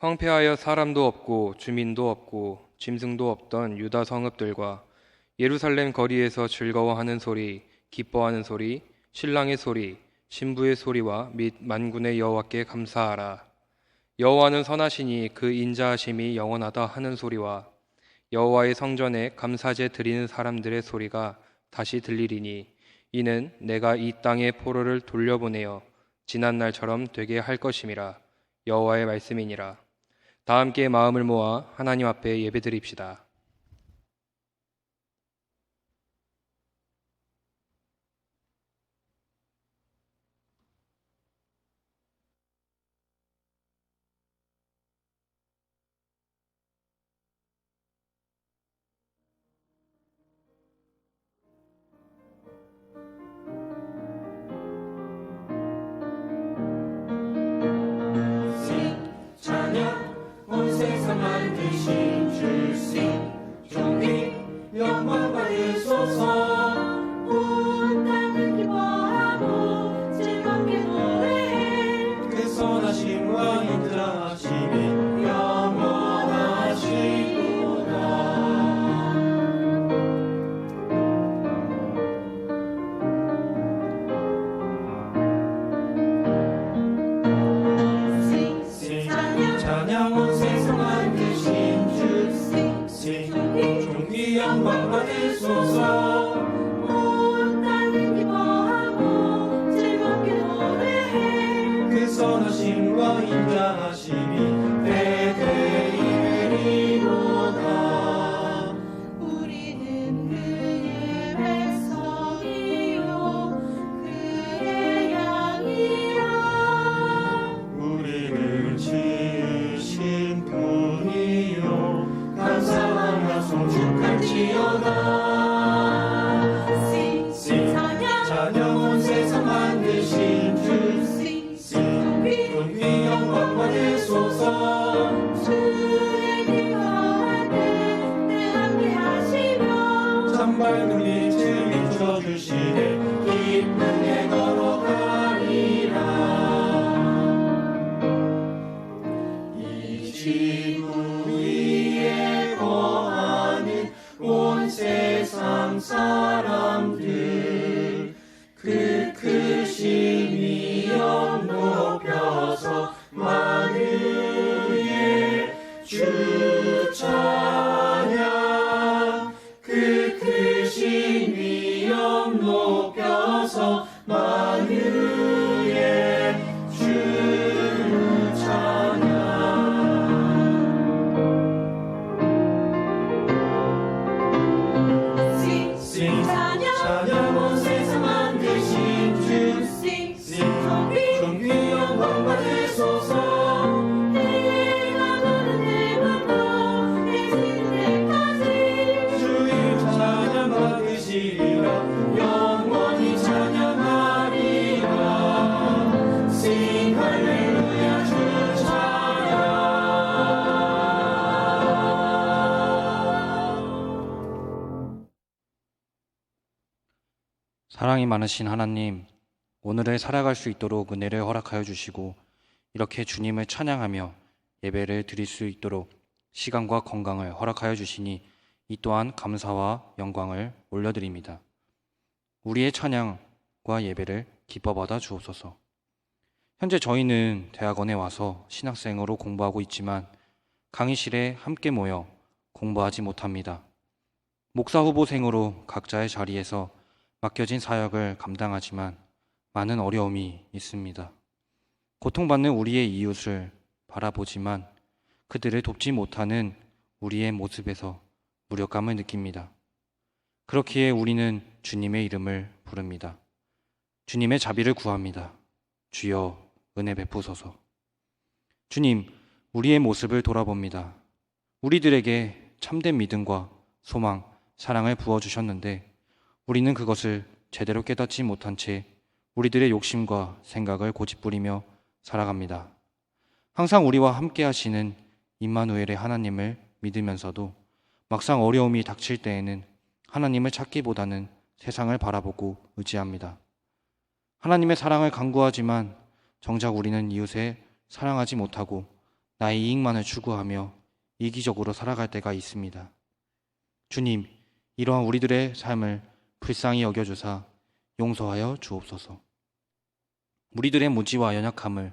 황폐하여 사람도 없고 주민도 없고 짐승도 없던 유다 성읍들과 예루살렘 거리에서 즐거워하는 소리, 기뻐하는 소리, 신랑의 소리, 신부의 소리와 및 만군의 여호와께 감사하라. 여호와는 선하시니 그 인자하심이 영원하다 하는 소리와 여호와의 성전에 감사제 드리는 사람들의 소리가 다시 들리리니 이는 내가 이 땅의 포로를 돌려보내어 지난 날처럼 되게 할 것임이라. 여호와의 말씀이니라. 다 함께 마음을 모아 하나님 앞에 예배드립시다. 사랑이 많으신 하나님, 오늘을 살아갈 수 있도록 은혜를 허락하여 주시고 이렇게 주님을 찬양하며 예배를 드릴 수 있도록 시간과 건강을 허락하여 주시니 이 또한 감사와 영광을 올려드립니다. 우리의 찬양과 예배를 기뻐 받아 주옵소서. 현재 저희는 대학원에 와서 신학생으로 공부하고 있지만 강의실에 함께 모여 공부하지 못합니다. 목사 후보생으로 각자의 자리에서 맡겨진 사역을 감당하지만 많은 어려움이 있습니다. 고통받는 우리의 이웃을 바라보지만 그들을 돕지 못하는 우리의 모습에서 무력감을 느낍니다. 그렇기에 우리는 주님의 이름을 부릅니다. 주님의 자비를 구합니다. 주여 은혜 베푸소서. 주님, 우리의 모습을 돌아봅니다. 우리들에게 참된 믿음과 소망, 사랑을 부어주셨는데 우리는 그것을 제대로 깨닫지 못한 채 우리들의 욕심과 생각을 고집부리며 살아갑니다. 항상 우리와 함께 하시는 임마누엘의 하나님을 믿으면서도 막상 어려움이 닥칠 때에는 하나님을 찾기보다는 세상을 바라보고 의지합니다. 하나님의 사랑을 간구하지만 정작 우리는 이웃을 사랑하지 못하고 나의 이익만을 추구하며 이기적으로 살아갈 때가 있습니다. 주님, 이러한 우리들의 삶을 불쌍히 여겨주사 용서하여 주옵소서. 우리들의 무지와 연약함을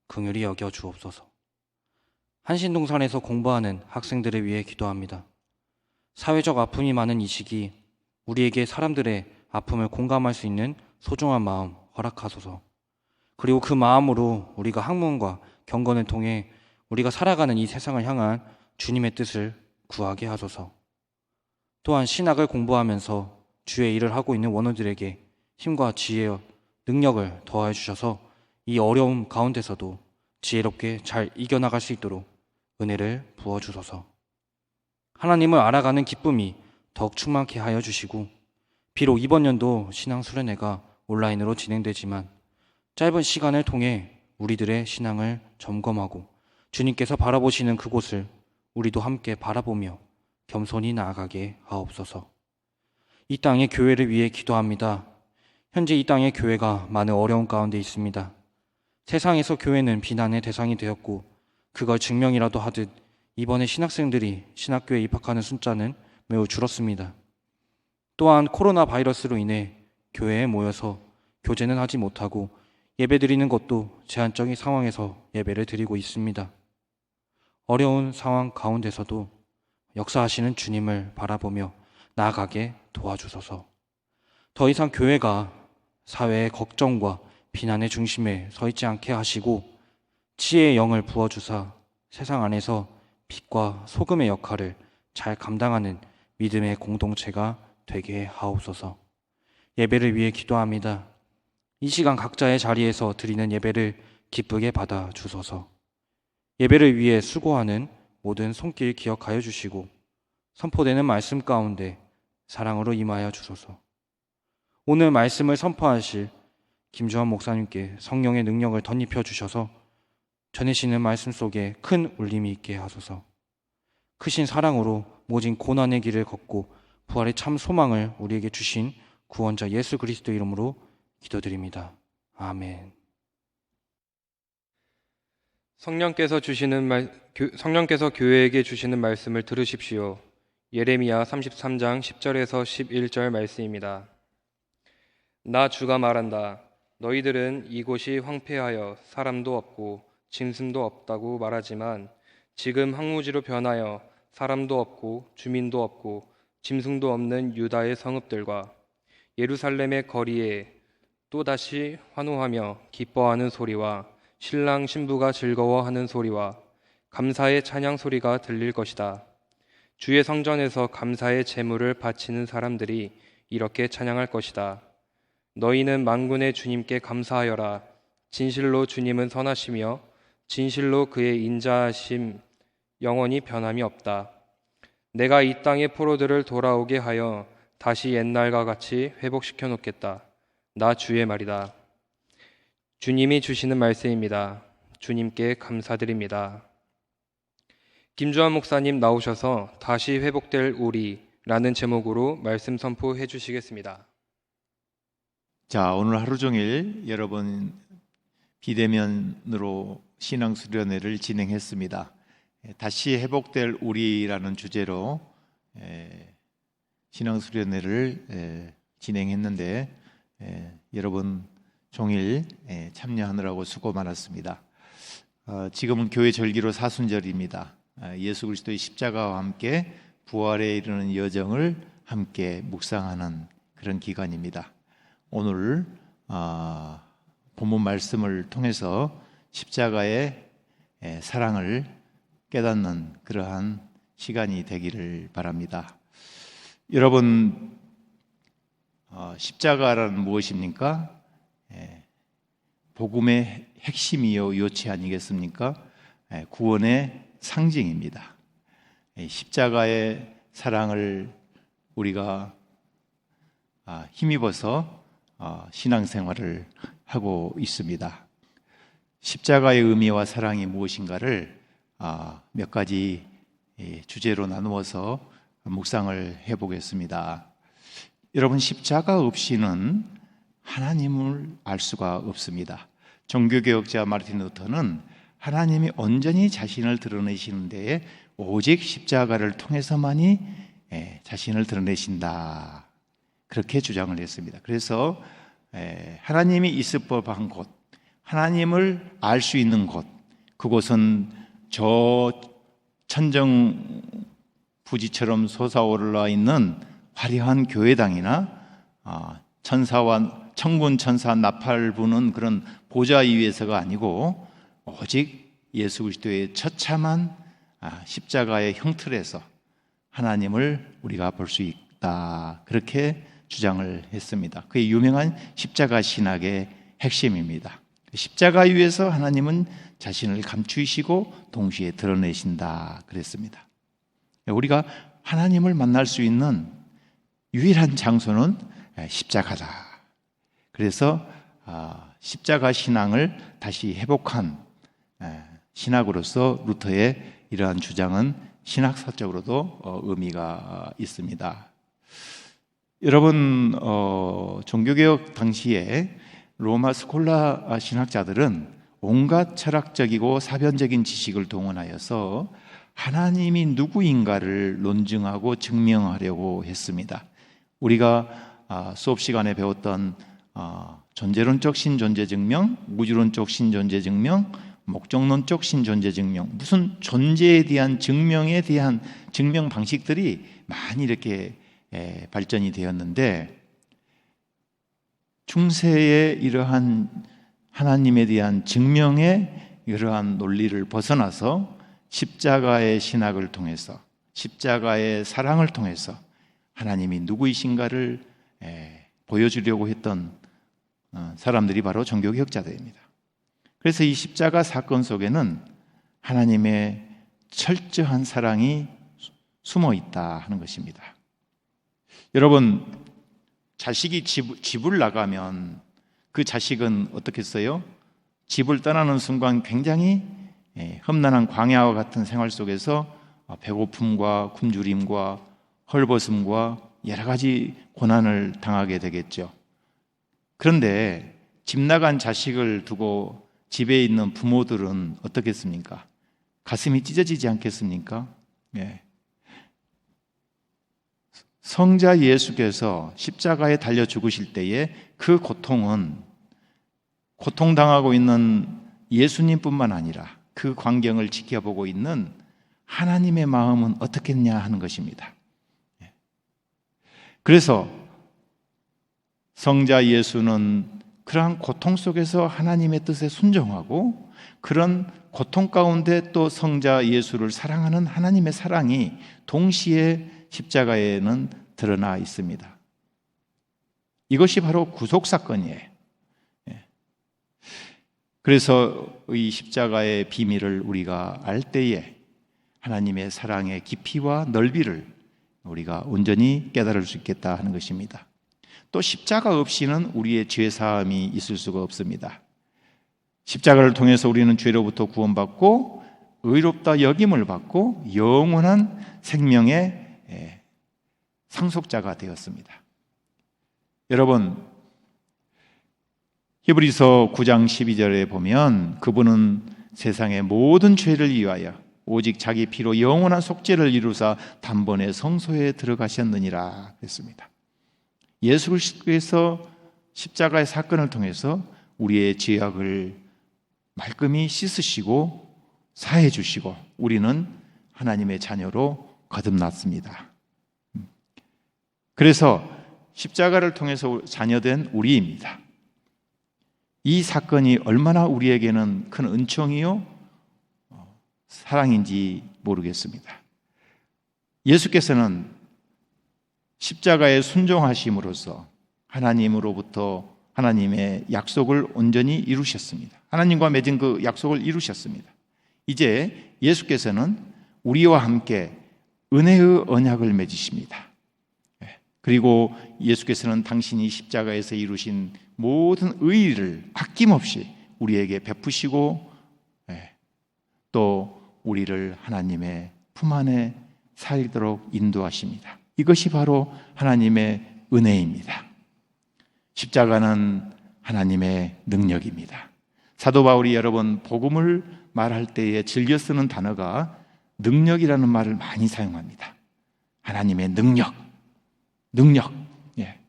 긍휼히 여겨 주옵소서. 한신동산에서 공부하는 학생들을 위해 기도합니다. 사회적 아픔이 많은 이 시기 우리에게 사람들의 아픔을 공감할 수 있는 소중한 마음 허락하소서. 그리고 그 마음으로 우리가 학문과 경건을 통해 우리가 살아가는 이 세상을 향한 주님의 뜻을 구하게 하소서. 또한 신학을 공부하면서 주의 일을 하고 있는 원우들에게 힘과 지혜와 능력을 더하여 주셔서 이 어려움 가운데서도 지혜롭게 잘 이겨나갈 수 있도록 은혜를 부어주소서. 하나님을 알아가는 기쁨이 더욱 충만케 하여 주시고, 비록 이번 연도 신앙수련회가 온라인으로 진행되지만 짧은 시간을 통해 우리들의 신앙을 점검하고 주님께서 바라보시는 그곳을 우리도 함께 바라보며 겸손히 나아가게 하옵소서. 이 땅의 교회를 위해 기도합니다. 현재 이 땅의 교회가 많은 어려움 가운데 있습니다. 세상에서 교회는 비난의 대상이 되었고 그걸 증명이라도 하듯 이번에 신학생들이 신학교에 입학하는 숫자는 매우 줄었습니다. 또한 코로나 바이러스로 인해 교회에 모여서 교제는 하지 못하고 예배드리는 것도 제한적인 상황에서 예배를 드리고 있습니다. 어려운 상황 가운데서도 역사하시는 주님을 바라보며 나아가게 도와주소서. 더 이상 교회가 사회의 걱정과 비난의 중심에 서 있지 않게 하시고 지혜의 영을 부어주사 세상 안에서 빛과 소금의 역할을 잘 감당하는 믿음의 공동체가 되게 하옵소서. 예배를 위해 기도합니다. 이 시간 각자의 자리에서 드리는 예배를 기쁘게 받아 주소서. 예배를 위해 수고하는 모든 손길 기억하여 주시고 선포되는 말씀 가운데 사랑으로 임하여 주소서. 오늘 말씀을 선포하실 김주환 목사님께 성령의 능력을 덧입혀 주셔서 전해지는 말씀 속에 큰 울림이 있게 하소서. 크신 사랑으로 모진 고난의 길을 걷고 부활의 참 소망을 우리에게 주신 구원자 예수 그리스도 이름으로 기도드립니다. 아멘. 성령께서 교회에게 주시는 말씀을 들으십시오. 예레미야 33장 10절에서 11절 말씀입니다. 나 주가 말한다. 너희들은 이곳이 황폐하여 사람도 없고 짐승도 없다고 말하지만 지금 황무지로 변하여 사람도 없고 주민도 없고 짐승도 없는 유다의 성읍들과 예루살렘의 거리에 또다시 환호하며 기뻐하는 소리와 신랑 신부가 즐거워하는 소리와 감사의 찬양 소리가 들릴 것이다. 주의 성전에서 감사의 제물을 바치는 사람들이 이렇게 찬양할 것이다. 너희는 만군의 주님께 감사하여라. 진실로 주님은 선하시며 진실로 그의 인자하심 영원히 변함이 없다. 내가 이 땅의 포로들을 돌아오게 하여 다시 옛날과 같이 회복시켜 놓겠다. 나 주의 말이다. 주님이 주시는 말씀입니다. 주님께 감사드립니다. 김주환 목사님 나오셔서 다시 회복될 우리라는 제목으로 말씀 선포해 주시겠습니다. 자, 오늘 하루 종일 여러분 비대면으로 신앙수련회를 진행했습니다. 다시 회복될 우리라는 주제로 신앙수련회를 진행했는데 여러분 종일 참여하느라고 수고 많았습니다. 지금은 교회 절기로 사순절입니다. 예수 그리스도의 십자가와 함께 부활에 이르는 여정을 함께 묵상하는 그런 기간입니다. 오늘 본문 말씀을 통해서 십자가의 사랑을 깨닫는 그러한 시간이 되기를 바랍니다. 여러분, 십자가란 무엇입니까? 복음의 핵심이요 요치 아니겠습니까? 구원의 상징입니다. 십자가의 사랑을 우리가 힘입어서 신앙생활을 하고 있습니다. 십자가의 의미와 사랑이 무엇인가를 몇 가지 주제로 나누어서 묵상을 해보겠습니다. 여러분, 십자가 없이는 하나님을 알 수가 없습니다. 종교개혁자 마르틴 루터는 하나님이 온전히 자신을 드러내시는 데에 오직 십자가를 통해서만이 자신을 드러내신다. 그렇게 주장을 했습니다. 그래서 하나님이 있을 법한 곳, 하나님을 알 수 있는 곳, 그곳은 저 천정 부지처럼 솟아올라 있는 화려한 교회당이나 천사와 천군 천사 나팔 부는 그런 보좌 위에서가 아니고 오직 예수 그리스도의 처참한 십자가의 형틀에서 하나님을 우리가 볼 수 있다. 그렇게 주장을 했습니다. 그게 유명한 십자가 신학의 핵심입니다. 십자가 위에서 하나님은 자신을 감추시고 동시에 드러내신다 그랬습니다. 우리가 하나님을 만날 수 있는 유일한 장소는 십자가다. 그래서 십자가 신앙을 다시 회복한 신학으로서 루터의 이러한 주장은 신학사적으로도 의미가 있습니다. 여러분, 종교개혁 당시에 로마 스콜라 신학자들은 온갖 철학적이고 사변적인 지식을 동원하여서 하나님이 누구인가를 논증하고 증명하려고 했습니다. 우리가 수업 시간에 배웠던 존재론적 신존재 증명, 우주론적 신존재 증명, 목적론적 신존재 증명, 무슨 존재에 대한 증명에 대한 증명 방식들이 많이 이렇게 발전이 되었는데, 중세의 이러한 하나님에 대한 증명의 이러한 논리를 벗어나서 십자가의 신학을 통해서, 십자가의 사랑을 통해서 하나님이 누구이신가를 보여주려고 했던 사람들이 바로 종교개혁자들입니다. 그래서 이 십자가 사건 속에는 하나님의 철저한 사랑이 숨어 있다 하는 것입니다. 여러분, 자식이 집을 나가면 그 자식은 어떻겠어요? 집을 떠나는 순간 굉장히 험난한 광야와 같은 생활 속에서 배고픔과 굶주림과 헐벗음과 여러 가지 고난을 당하게 되겠죠. 그런데 집 나간 자식을 두고 집에 있는 부모들은 어떻겠습니까? 가슴이 찢어지지 않겠습니까? 성자 예수께서 십자가에 달려 죽으실 때에 그 고통은 고통당하고 있는 예수님뿐만 아니라 그 광경을 지켜보고 있는 하나님의 마음은 어떻겠냐 하는 것입니다. 그래서 성자 예수는 그러한 고통 속에서 하나님의 뜻에 순종하고, 그런 고통 가운데 또 성자 예수를 사랑하는 하나님의 사랑이 동시에 십자가에는 드러나 있습니다. 이것이 바로 구속사건이에요. 그래서 이 십자가의 비밀을 우리가 알 때에 하나님의 사랑의 깊이와 넓이를 우리가 온전히 깨달을 수 있겠다 하는 것입니다. 또 십자가 없이는 우리의 죄사함이 있을 수가 없습니다. 십자가를 통해서 우리는 죄로부터 구원받고 의롭다 여김을 받고 영원한 생명의 상속자가 되었습니다. 여러분, 히브리서 9장 12절에 보면 그분은 세상의 모든 죄를 위하여 오직 자기 피로 영원한 속죄를 이루사 단번에 성소에 들어가셨느니라 했습니다. 예수 그리스도께서 십자가의 사건을 통해서 우리의 죄악을 말끔히 씻으시고 사해 주시고 우리는 하나님의 자녀로 거듭났습니다. 그래서 십자가를 통해서 자녀된 우리입니다. 이 사건이 얼마나 우리에게는 큰 은총이요 사랑인지 모르겠습니다. 예수께서는 십자가에 순종하심으로써 하나님으로부터 하나님의 약속을 온전히 이루셨습니다. 하나님과 맺은 그 약속을 이루셨습니다. 이제 예수께서는 우리와 함께 은혜의 언약을 맺으십니다. 그리고 예수께서는 당신이 십자가에서 이루신 모든 의의를 아낌없이 우리에게 베푸시고 또 우리를 하나님의 품 안에 살도록 인도하십니다. 이것이 바로 하나님의 은혜입니다. 십자가는 하나님의 능력입니다. 사도 바울이 여러 번 복음을 말할 때에 즐겨 쓰는 단어가 능력이라는 말을 많이 사용합니다. 하나님의 능력. 예.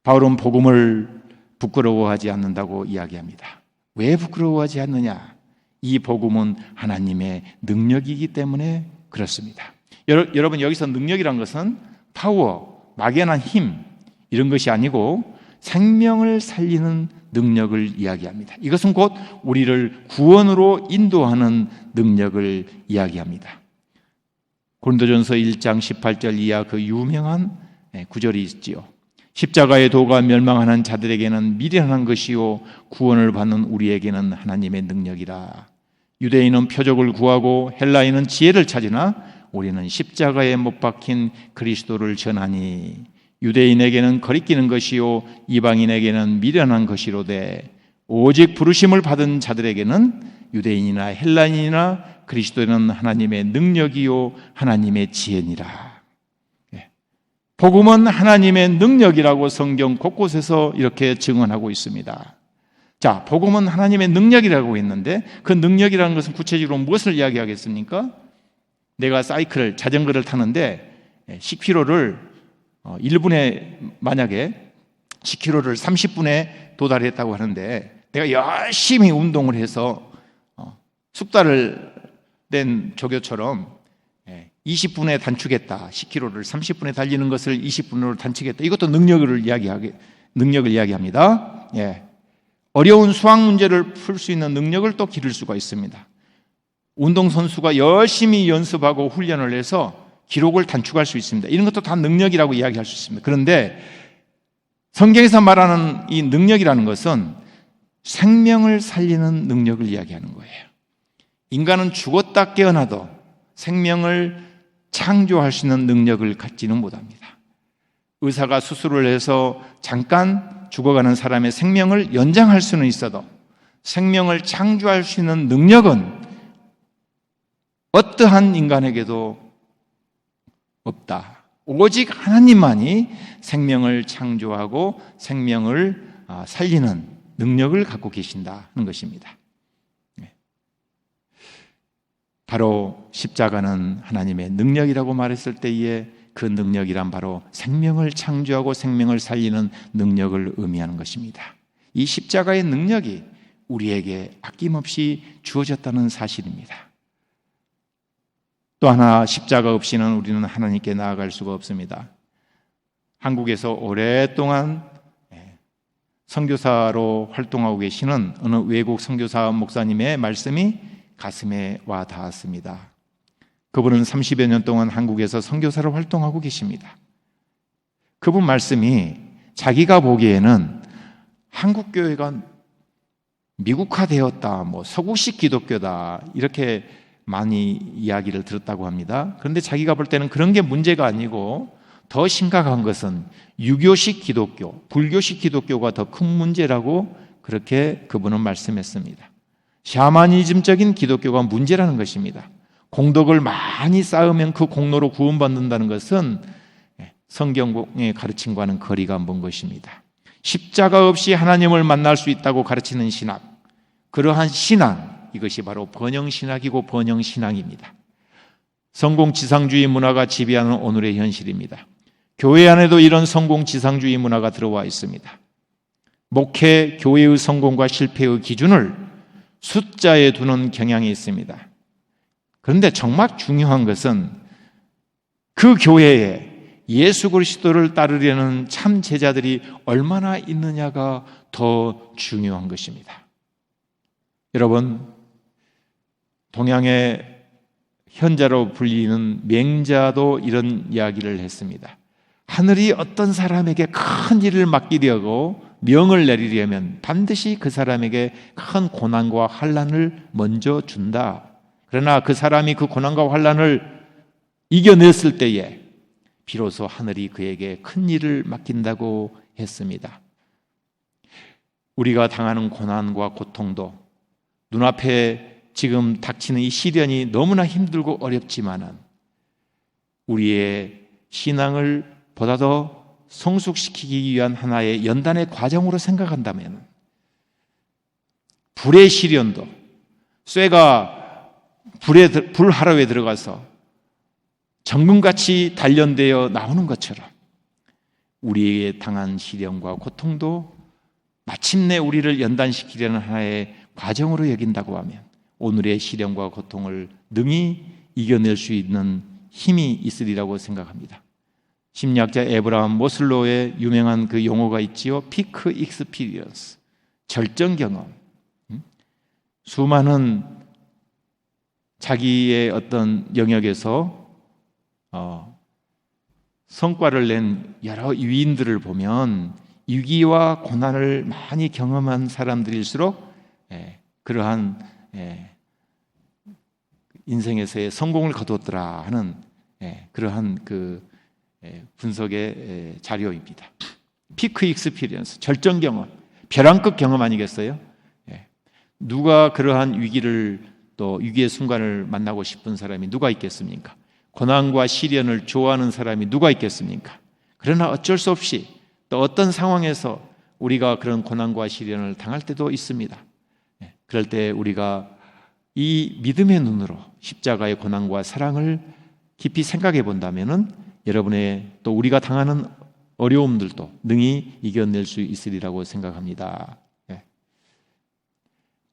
바울은 복음을 부끄러워하지 않는다고 이야기합니다. 왜 부끄러워하지 않느냐? 이 복음은 하나님의 능력이기 때문에 그렇습니다. 여러분, 여기서 능력이란 것은 파워, 막연한 힘 이런 것이 아니고 생명을 살리는 능력을 이야기합니다. 이것은 곧 우리를 구원으로 인도하는 능력을 이야기합니다. 고린도전서 1장 18절 이하 그 유명한 구절이 있지요. 십자가의 도가 멸망하는 자들에게는 미련한 것이요 구원을 받는 우리에게는 하나님의 능력이라. 유대인은 표적을 구하고 헬라인은 지혜를 찾으나 우리는 십자가에 못 박힌 그리스도를 전하니 유대인에게는 거리끼는 것이요 이방인에게는 미련한 것이로되 오직 부르심을 받은 자들에게는 유대인이나 헬라인이나 그리스도는 하나님의 능력이요 하나님의 지혜니라. 복음은 하나님의 능력이라고 성경 곳곳에서 이렇게 증언하고 있습니다. 자, 복음은 하나님의 능력이라고 했는데 그 능력이라는 것은 구체적으로 무엇을 이야기하겠습니까? 내가 자전거를 타는데 10km를 1분에 만약에 10km를 30분에 도달했다고 하는데 내가 열심히 운동을 해서 숙달을 된 조교처럼 20분에 단축했다. 10km를 30분에 달리는 것을 20분으로 단축했다. 이것도 능력을 이야기합니다. 예. 어려운 수학 문제를 풀 수 있는 능력을 또 기를 수가 있습니다. 운동선수가 열심히 연습하고 훈련을 해서 기록을 단축할 수 있습니다. 이런 것도 다 능력이라고 이야기할 수 있습니다. 그런데 성경에서 말하는 이 능력이라는 것은 생명을 살리는 능력을 이야기하는 거예요. 인간은 죽었다 깨어나도 생명을 창조할 수 있는 능력을 갖지는 못합니다. 의사가 수술을 해서 잠깐 죽어가는 사람의 생명을 연장할 수는 있어도 생명을 창조할 수 있는 능력은 어떠한 인간에게도 없다. 오직 하나님만이 생명을 창조하고 생명을 살리는 능력을 갖고 계신다는 것입니다. 바로 십자가는 하나님의 능력이라고 말했을 때에 그 능력이란 바로 생명을 창조하고 생명을 살리는 능력을 의미하는 것입니다. 이 십자가의 능력이 우리에게 아낌없이 주어졌다는 사실입니다. 또 하나, 십자가 없이는 우리는 하나님께 나아갈 수가 없습니다. 한국에서 오랫동안 선교사로 활동하고 계시는 어느 외국 선교사 목사님의 말씀이 가슴에 와 닿았습니다. 그분은 30여 년 동안 한국에서 선교사로 활동하고 계십니다. 그분 말씀이 자기가 보기에는 한국 교회가 미국화되었다, 서구식 기독교다 이렇게 많이 이야기를 들었다고 합니다. 그런데 자기가 볼 때는 그런 게 문제가 아니고 더 심각한 것은 유교식 기독교, 불교식 기독교가 더 큰 문제라고 그렇게 그분은 말씀했습니다. 샤머니즘적인 기독교가 문제라는 것입니다. 공덕을 많이 쌓으면 그 공로로 구원받는다는 것은 성경의 가르침과는 거리가 먼 것입니다. 십자가 없이 하나님을 만날 수 있다고 가르치는 신학, 그러한 신앙, 이것이 바로 번영신학이고 번영신앙입니다. 성공지상주의 문화가 지배하는 오늘의 현실입니다. 교회 안에도 이런 성공지상주의 문화가 들어와 있습니다. 목회, 교회의 성공과 실패의 기준을 숫자에 두는 경향이 있습니다. 그런데 정말 중요한 것은 그 교회에 예수 그리스도를 따르려는 참 제자들이 얼마나 있느냐가 더 중요한 것입니다. 여러분, 동양의 현자로 불리는 맹자도 이런 이야기를 했습니다. 하늘이 어떤 사람에게 큰 일을 맡기려고 명을 내리려면 반드시 그 사람에게 큰 고난과 환난을 먼저 준다. 그러나 그 사람이 그 고난과 환난을 이겨냈을 때에 비로소 하늘이 그에게 큰 일을 맡긴다고 했습니다. 우리가 당하는 고난과 고통도 눈앞에 지금 닥치는 이 시련이 너무나 힘들고 어렵지만은 우리의 신앙을 보다 더 성숙시키기 위한 하나의 연단의 과정으로 생각한다면 불의 시련도 쇠가 불하로에 들어가서 정금같이 단련되어 나오는 것처럼 우리에게 당한 시련과 고통도 마침내 우리를 연단시키려는 하나의 과정으로 여긴다고 하면 오늘의 시련과 고통을 능히 이겨낼 수 있는 힘이 있으리라고 생각합니다. 심리학자 에브라함 모슬로의 유명한 그 용어가 있지요. 피크 익스피리언스, 절정 경험. 수많은 자기의 어떤 영역에서 성과를 낸 여러 위인들을 보면 위기와 고난을 많이 경험한 사람들일수록 그러한 인생에서의 성공을 거두었더라 하는 그러한 그 분석의 자료입니다. 피크 익스피리언스, 절정 경험, 벼랑끝 경험 아니겠어요? 누가 그러한 위기를 또 위기의 순간을 만나고 싶은 사람이 누가 있겠습니까? 고난과 시련을 좋아하는 사람이 누가 있겠습니까? 그러나 어쩔 수 없이 또 어떤 상황에서 우리가 그런 고난과 시련을 당할 때도 있습니다. 그럴 때 우리가 이 믿음의 눈으로 십자가의 고난과 사랑을 깊이 생각해 본다면은 여러분의 또 우리가 당하는 어려움들도 능히 이겨낼 수 있으리라고 생각합니다.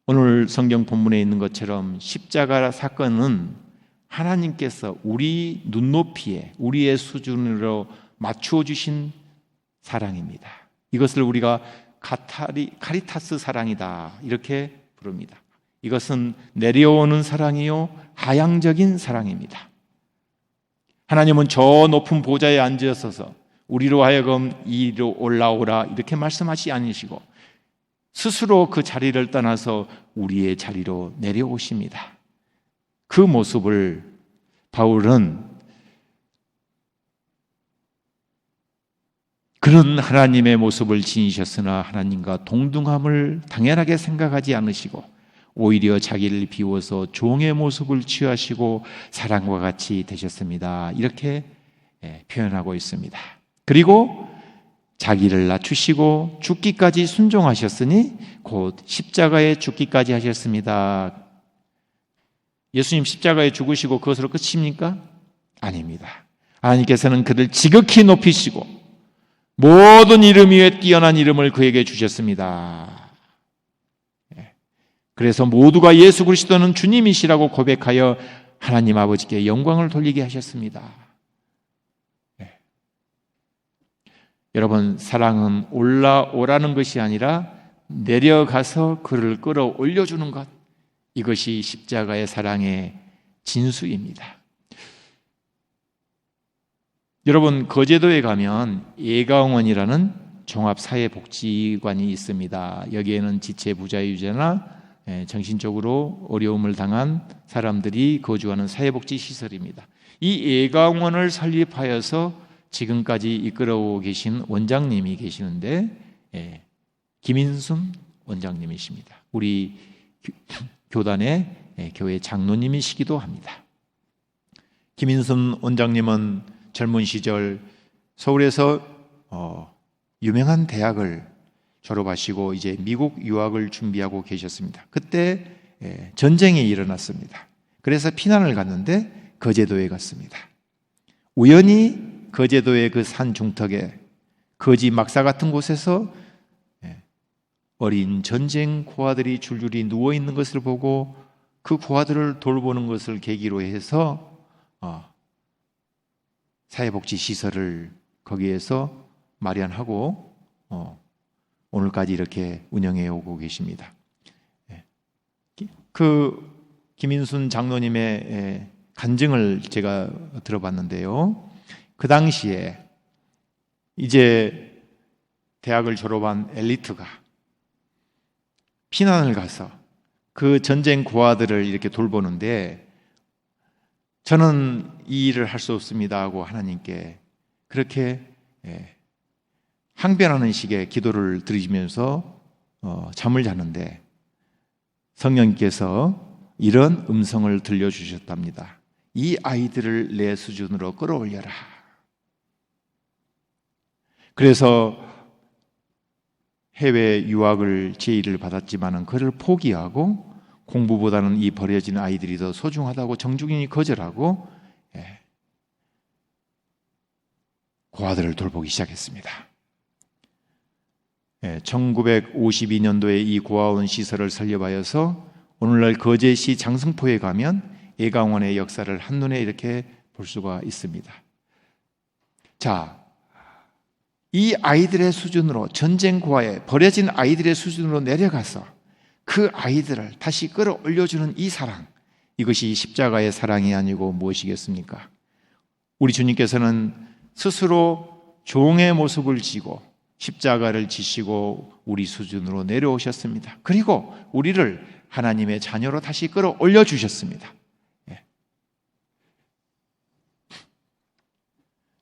오늘 성경 본문에 있는 것처럼 십자가 사건은 하나님께서 우리 눈높이에 우리의 수준으로 맞추어 주신 사랑입니다. 이것을 우리가 카리타스 사랑이다 이렇게 부릅니다. 이것은 내려오는 사랑이요 하향적인 사랑입니다. 하나님은 저 높은 보좌에 앉으셔서 우리로 하여금 이리로 올라오라 이렇게 말씀하지 않으시고 스스로 그 자리를 떠나서 우리의 자리로 내려오십니다. 그 모습을 바울은 그런 하나님의 모습을 지니셨으나 하나님과 동등함을 당연하게 생각하지 않으시고 오히려 자기를 비워서 종의 모습을 취하시고 사람과 같이 되셨습니다. 이렇게 표현하고 있습니다. 그리고 자기를 낮추시고 죽기까지 순종하셨으니 곧 십자가에 죽기까지 하셨습니다. 예수님 십자가에 죽으시고 그것으로 끝입니까? 아닙니다. 하나님께서는 그를 지극히 높이시고 모든 이름 위에 뛰어난 이름을 그에게 주셨습니다. 그래서 모두가 예수 그리스도는 주님이시라고 고백하여 하나님 아버지께 영광을 돌리게 하셨습니다. 여러분, 사랑은 올라오라는 것이 아니라 내려가서 그를 끌어올려주는 것, 이것이 십자가의 사랑의 진수입니다. 여러분, 거제도에 가면 예가원이라는 종합사회복지관이 있습니다. 여기에는 지체부자유자나 정신적으로 어려움을 당한 사람들이 거주하는 사회복지시설입니다. 이 예가원을 설립하여서 지금까지 이끌어오고 계신 원장님이 계시는데 김인순 원장님이십니다. 우리 교단의 교회 장로님이시기도 합니다. 김인순 원장님은 젊은 시절 서울에서 유명한 대학을 졸업하시고 이제 미국 유학을 준비하고 계셨습니다. 그때 전쟁이 일어났습니다. 그래서 피난을 갔는데 거제도에 갔습니다. 우연히 거제도의 그 산 중턱에 거지 막사 같은 곳에서 어린 전쟁 고아들이 줄줄이 누워있는 것을 보고 그 고아들을 돌보는 것을 계기로 해서 사회복지시설을 거기에서 마련하고 오늘까지 이렇게 운영해 오고 계십니다. 그 김인순 장로님의 간증을 제가 들어봤는데요. 그 당시에 이제 대학을 졸업한 엘리트가 피난을 가서 그 전쟁 고아들을 이렇게 돌보는데 저는 이 일을 할 수 없습니다 하고 하나님께 그렇게 항변하는 식의 기도를 드리면서 잠을 자는데 성령께서 이런 음성을 들려주셨답니다. 이 아이들을 내 수준으로 끌어올려라. 그래서 해외 유학을 제의를 받았지만은 그를 포기하고 공부보다는 이 버려진 아이들이 더 소중하다고 정중히 거절하고 고아들을 돌보기 시작했습니다. 1952년도에 이 고아원 시설을 설립하여서 오늘날 거제시 장승포에 가면 애강원의 역사를 한눈에 이렇게 볼 수가 있습니다. 자, 이 아이들의 수준으로, 전쟁 고아에 버려진 아이들의 수준으로 내려가서 그 아이들을 다시 끌어올려주는 이 사랑, 이것이 십자가의 사랑이 아니고 무엇이겠습니까? 우리 주님께서는 스스로 종의 모습을 지고 십자가를 지시고 우리 수준으로 내려오셨습니다. 그리고 우리를 하나님의 자녀로 다시 끌어올려 주셨습니다.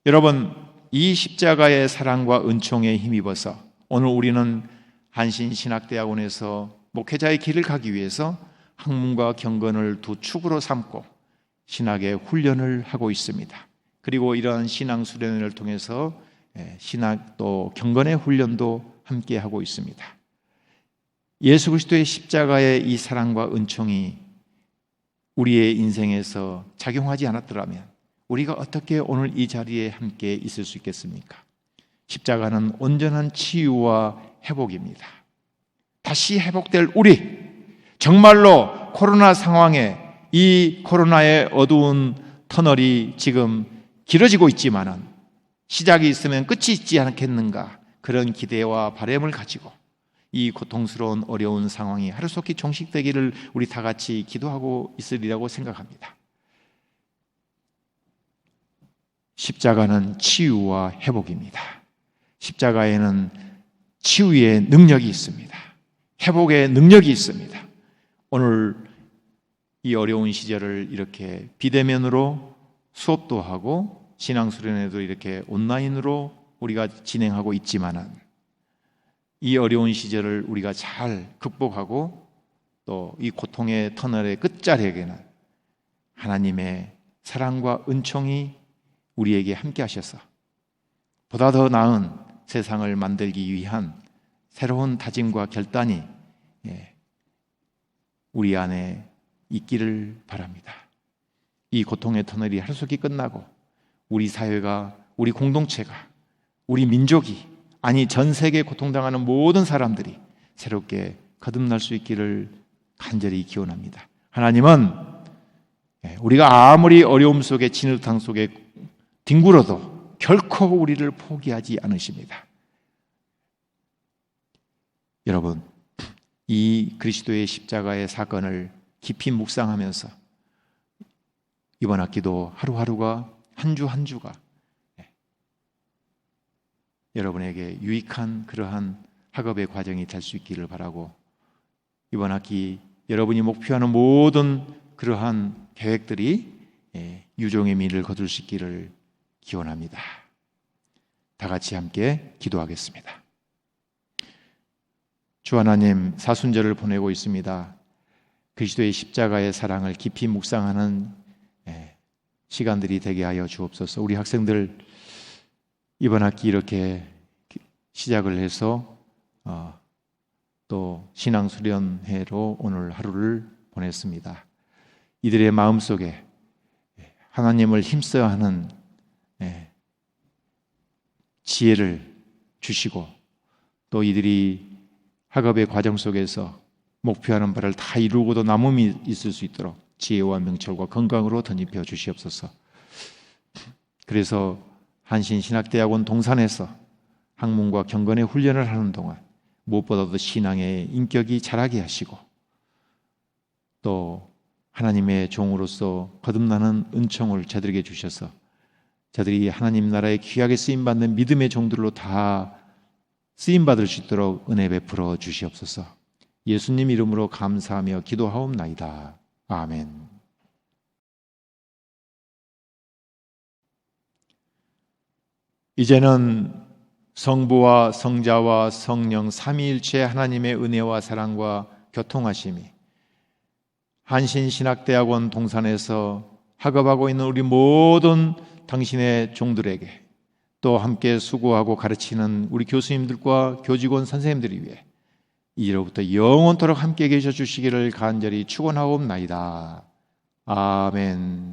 여러분, 이 십자가의 사랑과 은총에 힘입어서 오늘 우리는 한신신학대학원에서 목회자의 길을 가기 위해서 학문과 경건을 두 축으로 삼고 신학의 훈련을 하고 있습니다. 그리고 이러한 신앙 수련을 통해서 신학 또 경건의 훈련도 함께 하고 있습니다. 예수 그리스도의 십자가의 이 사랑과 은총이 우리의 인생에서 작용하지 않았더라면 우리가 어떻게 오늘 이 자리에 함께 있을 수 있겠습니까? 십자가는 온전한 치유와 회복입니다. 다시 회복될 우리, 정말로 코로나 상황에 이 코로나의 어두운 터널이 지금 길어지고 있지만은 시작이 있으면 끝이 있지 않겠는가, 그런 기대와 바람을 가지고 이 고통스러운 어려운 상황이 하루속히 종식되기를 우리 다 같이 기도하고 있으리라고 생각합니다. 십자가는 치유와 회복입니다. 십자가에는 치유의 능력이 있습니다. 회복의 능력이 있습니다. 오늘 이 어려운 시절을 이렇게 비대면으로 수업도 하고 신앙수련회도 이렇게 온라인으로 우리가 진행하고 있지만은 이 어려운 시절을 우리가 잘 극복하고 또 이 고통의 터널의 끝자락에는 하나님의 사랑과 은총이 우리에게 함께 하셔서 보다 더 나은 세상을 만들기 위한 새로운 다짐과 결단이 우리 안에 있기를 바랍니다. 이 고통의 터널이 하루속히 끝나고 우리 사회가, 우리 공동체가, 우리 민족이, 아니 전 세계에 고통당하는 모든 사람들이 새롭게 거듭날 수 있기를 간절히 기원합니다. 하나님은 우리가 아무리 어려움 속에 진흙탕 속에 뒹굴어도 결코 우리를 포기하지 않으십니다. 여러분, 이 그리스도의 십자가의 사건을 깊이 묵상하면서 이번 학기도 하루하루가 한 주 한 주가 여러분에게 유익한 그러한 학업의 과정이 될 수 있기를 바라고, 이번 학기 여러분이 목표하는 모든 그러한 계획들이 유종의 미를 거둘 수 있기를 기원합니다. 다 같이 함께 기도하겠습니다. 주 하나님, 사순절을 보내고 있습니다. 그리스도의 십자가의 사랑을 깊이 묵상하는 시간들이 되게 하여 주옵소서. 우리 학생들 이번 학기 이렇게 시작을 해서 또 신앙수련회로 오늘 하루를 보냈습니다. 이들의 마음속에 하나님을 힘써야 하는 지혜를 주시고, 또 이들이 학업의 과정 속에서 목표하는 바를 다 이루고도 남음이 있을 수 있도록 지혜와 명철과 건강으로 덧입혀 주시옵소서. 그래서 한신신학대학원 동산에서 학문과 경건의 훈련을 하는 동안 무엇보다도 신앙의 인격이 자라게 하시고, 또 하나님의 종으로서 거듭나는 은총을 저들에게 주셔서 저들이 하나님 나라에 귀하게 쓰임받는 믿음의 종들로 다 쓰임받을 수 있도록 은혜 베풀어 주시옵소서. 예수님 이름으로 감사하며 기도하옵나이다. 아멘. 이제는 성부와 성자와 성령 삼위일체 하나님의 은혜와 사랑과 교통하심이 한신신학대학원 동산에서 학업하고 있는 우리 모든 당신의 종들에게, 또 함께 수고하고 가르치는 우리 교수님들과 교직원 선생님들을 위해 이로부터 영원토록 함께 계셔 주시기를 간절히 축원하옵나이다. 아멘.